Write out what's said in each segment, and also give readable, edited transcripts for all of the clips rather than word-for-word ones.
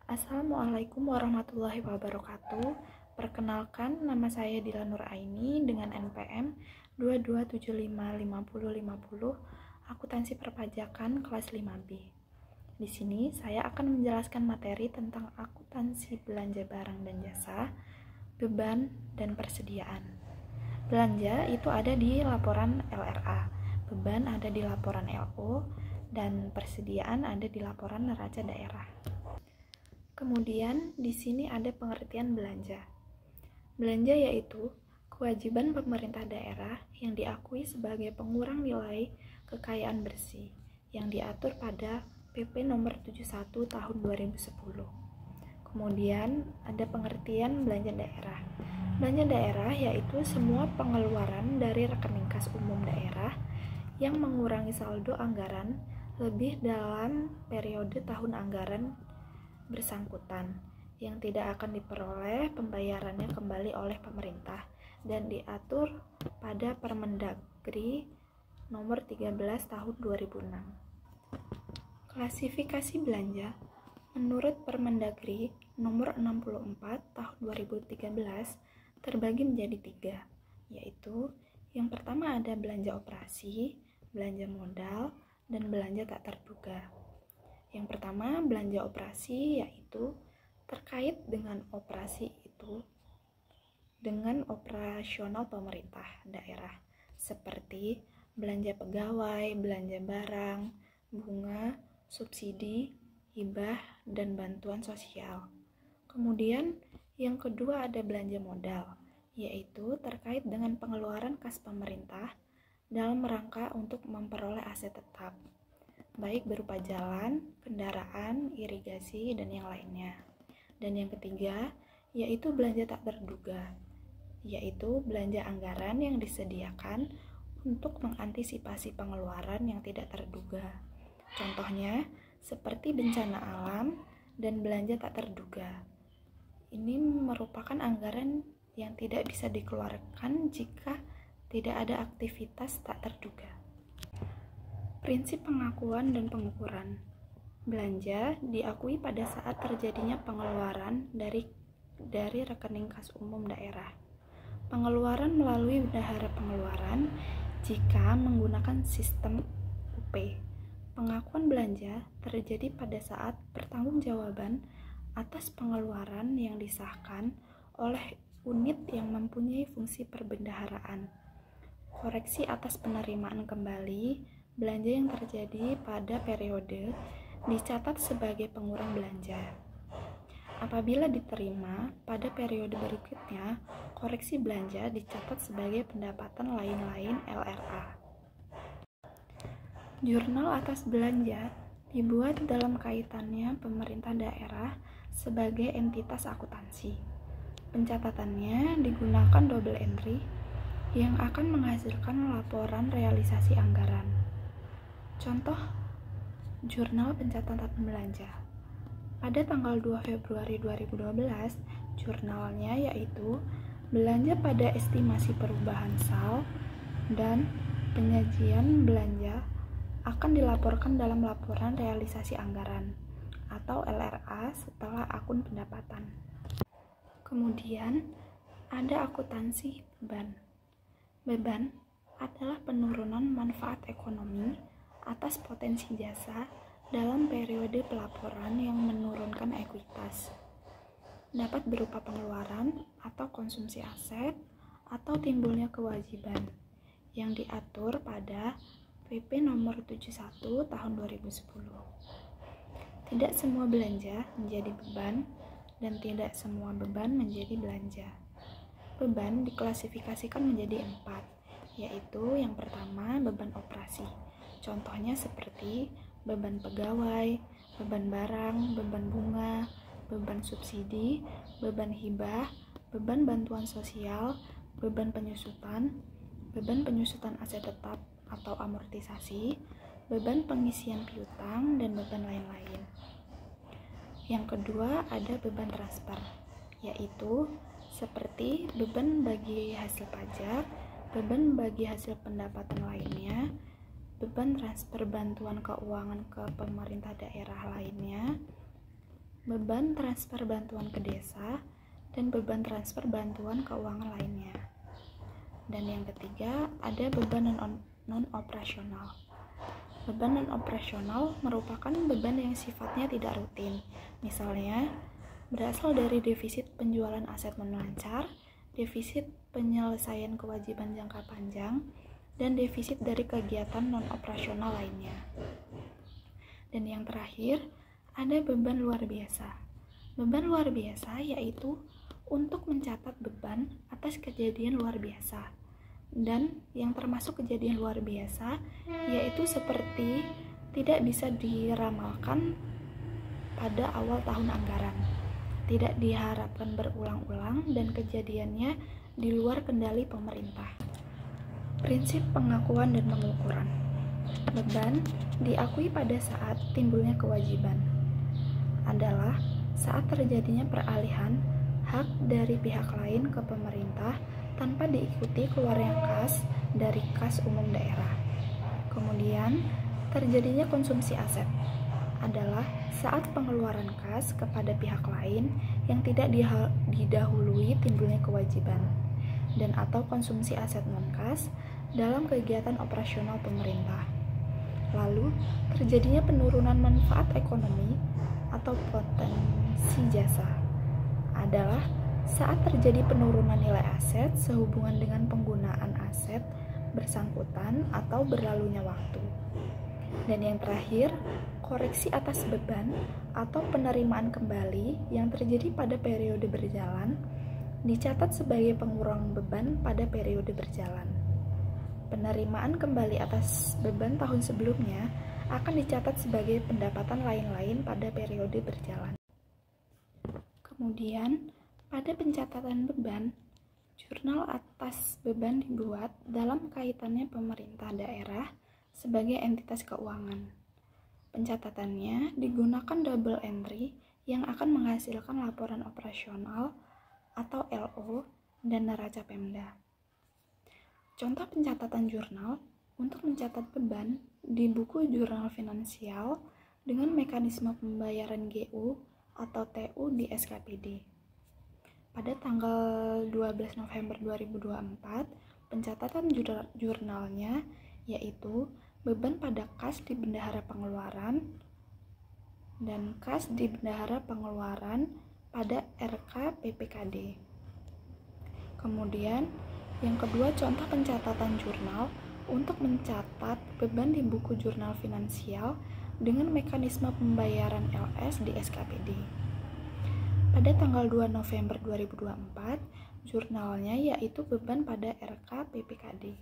Assalamualaikum warahmatullahi wabarakatuh. Perkenalkan, nama saya Dila Nur Aini dengan NPM 22755050, akuntansi perpajakan kelas 5B. Di sini saya akan menjelaskan materi tentang akuntansi belanja barang dan jasa, beban, dan persediaan. Belanja itu ada di laporan LRA, beban ada di laporan LO, dan persediaan ada di laporan neraca daerah. Kemudian di sini ada pengertian belanja. Belanja yaitu kewajiban pemerintah daerah yang diakui sebagai pengurang nilai kekayaan bersih yang diatur pada PP nomor 71 tahun 2010. Kemudian ada pengertian belanja daerah. Belanja daerah yaitu semua pengeluaran dari rekening kas umum daerah yang mengurangi saldo anggaran lebih dalam periode tahun anggaran bersangkutan yang tidak akan diperoleh pembayarannya kembali oleh pemerintah dan diatur pada Permendagri nomor 13 tahun 2006. Klasifikasi belanja menurut Permendagri nomor 64 tahun 2013 terbagi menjadi 3, yaitu yang pertama ada belanja operasi, belanja modal, dan belanja tak terduga. Yang pertama, belanja operasi yaitu terkait dengan operasi itu dengan operasional pemerintah daerah seperti belanja pegawai, belanja barang, bunga, subsidi, hibah, dan bantuan sosial. Kemudian yang kedua ada belanja modal, yaitu terkait dengan pengeluaran kas pemerintah dalam rangka untuk memperoleh aset tetap, baik berupa jalan, kendaraan, irigasi, dan yang lainnya. Dan yang ketiga, yaitu belanja tak terduga, yaitu belanja anggaran yang disediakan untuk mengantisipasi pengeluaran yang tidak terduga. Contohnya, seperti bencana alam dan belanja tak terduga. Ini merupakan anggaran yang tidak bisa dikeluarkan jika tidak ada aktivitas tak terduga. Prinsip pengakuan dan pengukuran. Belanja diakui pada saat terjadinya pengeluaran dari rekening kas umum daerah. Pengeluaran melalui bendahara pengeluaran jika menggunakan sistem UP. Pengakuan belanja terjadi pada saat pertanggungjawaban atas pengeluaran yang disahkan oleh unit yang mempunyai fungsi perbendaharaan. Koreksi atas penerimaan kembali belanja yang terjadi pada periode dicatat sebagai pengurang belanja. Apabila diterima pada periode berikutnya, koreksi belanja dicatat sebagai pendapatan lain-lain LRA. Jurnal atas belanja dibuat dalam kaitannya pemerintah daerah sebagai entitas akuntansi. Pencatatannya digunakan double entry yang akan menghasilkan laporan realisasi anggaran. Contoh jurnal pencatatan belanja. Pada tanggal 2 Februari 2012, jurnalnya yaitu belanja pada estimasi perubahan sal dan penyajian belanja akan dilaporkan dalam laporan realisasi anggaran atau LRA setelah akun pendapatan. Kemudian ada akuntansi beban. Beban adalah penurunan manfaat ekonomi atas potensi jasa dalam periode pelaporan yang menurunkan ekuitas. Dapat berupa pengeluaran atau konsumsi aset atau timbulnya kewajiban yang diatur pada PP nomor 71 tahun 2010. Tidak semua belanja menjadi beban dan tidak semua beban menjadi belanja. Beban diklasifikasikan menjadi 4, yaitu yang pertama beban operasi. Contohnya seperti beban pegawai, beban barang, beban bunga, beban subsidi, beban hibah, beban bantuan sosial, beban penyusutan aset tetap atau amortisasi, beban pengisian piutang, dan beban lain-lain. Yang kedua ada beban transfer, yaitu seperti beban bagi hasil pajak, beban bagi hasil pendapatan lainnya, beban transfer bantuan keuangan ke pemerintah daerah lainnya, beban transfer bantuan ke desa, dan beban transfer bantuan keuangan lainnya. Dan yang ketiga, ada beban non-operasional. Beban non-operasional merupakan beban yang sifatnya tidak rutin. Misalnya, berasal dari defisit penjualan aset melancar, defisit penyelesaian kewajiban jangka panjang, dan defisit dari kegiatan non-operasional lainnya. Dan yang terakhir, ada beban luar biasa. Beban luar biasa yaitu untuk mencatat beban atas kejadian luar biasa. Dan yang termasuk kejadian luar biasa yaitu seperti tidak bisa diramalkan pada awal tahun anggaran, tidak diharapkan berulang-ulang, dan kejadiannya di luar kendali pemerintah. Prinsip pengakuan dan pengukuran. Beban diakui pada saat timbulnya kewajiban adalah saat terjadinya peralihan hak dari pihak lain ke pemerintah tanpa diikuti keluarnya kas dari kas umum daerah. Kemudian, terjadinya konsumsi aset adalah saat pengeluaran kas kepada pihak lain yang tidak didahului timbulnya kewajiban, dan atau konsumsi aset non-kas dalam kegiatan operasional pemerintah. Lalu, terjadinya penurunan manfaat ekonomi atau potensi jasa adalah saat terjadi penurunan nilai aset sehubungan dengan penggunaan aset bersangkutan atau berlalunya waktu. Dan yang terakhir, koreksi atas beban atau penerimaan kembali yang terjadi pada periode berjalan dicatat sebagai pengurang beban pada periode berjalan. Penerimaan kembali atas beban tahun sebelumnya akan dicatat sebagai pendapatan lain-lain pada periode berjalan. Kemudian, pada pencatatan beban, jurnal atas beban dibuat dalam kaitannya pemerintah daerah sebagai entitas keuangan. Pencatatannya digunakan double entry yang akan menghasilkan laporan operasional atau LO dan neraca Pemda. Contoh pencatatan jurnal untuk mencatat beban di buku jurnal finansial dengan mekanisme pembayaran GU atau TU di SKPD. Pada tanggal 12 November 2024, pencatatan jurnalnya yaitu beban pada kas di bendahara pengeluaran dan kas di bendahara pengeluaran pada RK PPKD. Kemudian, yang kedua, contoh pencatatan jurnal untuk mencatat beban di buku jurnal finansial dengan mekanisme pembayaran LS di SKPD. Pada tanggal 2 November 2024, jurnalnya yaitu beban pada RK PPKD.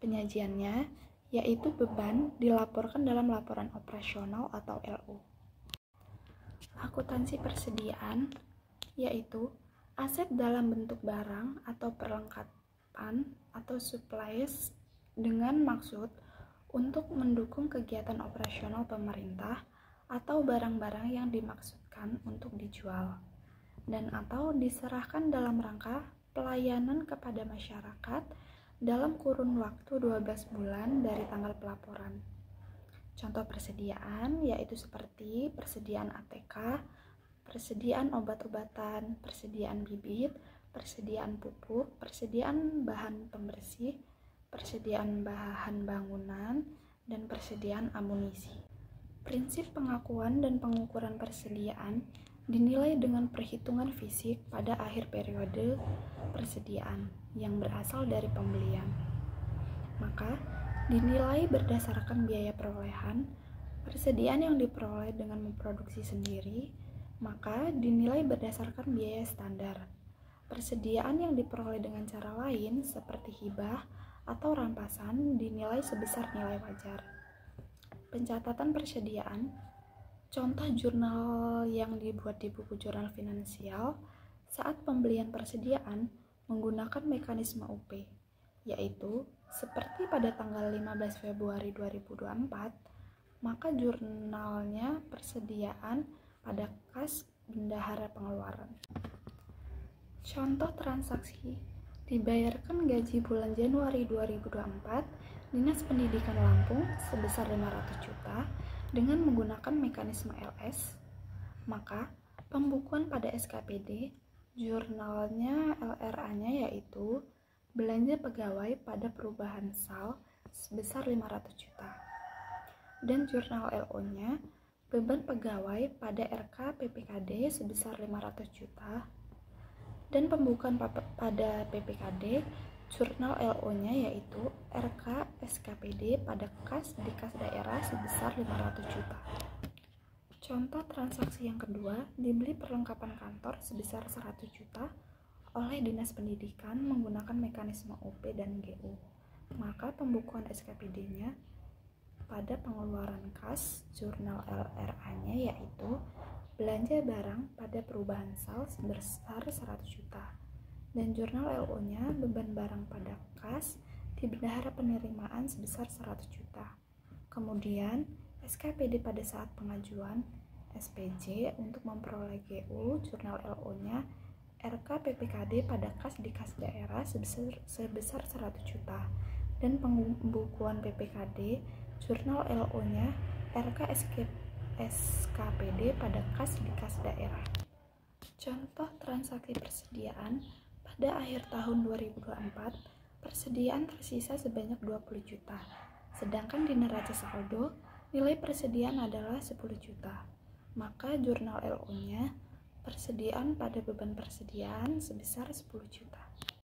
Penyajiannya yaitu beban dilaporkan dalam laporan operasional atau LO. Akuntansi persediaan yaitu aset dalam bentuk barang atau perlengkapan atau supplies dengan maksud untuk mendukung kegiatan operasional pemerintah atau barang-barang yang dimaksudkan untuk dijual dan atau diserahkan dalam rangka pelayanan kepada masyarakat dalam kurun waktu 12 bulan dari tanggal pelaporan. Contoh persediaan yaitu seperti persediaan ATK, persediaan obat-obatan, persediaan bibit, persediaan pupuk, persediaan bahan pembersih, persediaan bahan bangunan, dan persediaan amunisi. Prinsip pengakuan dan pengukuran persediaan dinilai dengan perhitungan fisik pada akhir periode persediaan yang berasal dari pembelian. Maka, dinilai berdasarkan biaya perolehan, persediaan yang diperoleh dengan memproduksi sendiri, maka dinilai berdasarkan biaya standar. Persediaan yang diperoleh dengan cara lain seperti hibah atau rampasan dinilai sebesar nilai wajar. Pencatatan persediaan, contoh jurnal yang dibuat di buku jurnal finansial saat pembelian persediaan menggunakan mekanisme UP, yaitu seperti pada tanggal 15 Februari 2024, maka jurnalnya persediaan pada kas bendahara pengeluaran. Contoh transaksi, dibayarkan gaji bulan Januari 2024 Dinas Pendidikan Lampung sebesar 500 juta dengan menggunakan mekanisme LS, Maka pembukuan pada SKPD, jurnalnya LRA-nya yaitu belanja pegawai pada perubahan SAL sebesar 500 juta. Dan jurnal LO-nya beban pegawai pada RK PPKD sebesar 500 juta. Dan pembukuan pada PPKD, jurnal LO-nya yaitu RK SKPD pada kas di kas daerah sebesar 500 juta. Contoh transaksi yang kedua, dibeli perlengkapan kantor sebesar 100 juta oleh Dinas Pendidikan menggunakan mekanisme OP dan GU. Maka pembukuan SKPD-nya pada pengeluaran kas jurnal LRA-nya yaitu belanja barang pada perubahan SAL sebesar 100 juta. Dan jurnal LO-nya beban barang pada kas di bendahara penerimaan sebesar 100 juta. Kemudian SKPD pada saat pengajuan SPJ untuk memperoleh GU jurnal LO-nya RK PPKD pada kas di kas daerah sebesar 100 juta. Dan pembukuan PPKD jurnal LO-nya RK SKPD pada kas di kas daerah. Contoh transaksi persediaan pada akhir tahun 2024, persediaan tersisa sebanyak 20 juta. Sedangkan di neraca saldo, nilai persediaan adalah 10 juta. Maka jurnal LO-nya persediaan pada beban persediaan sebesar 10 juta.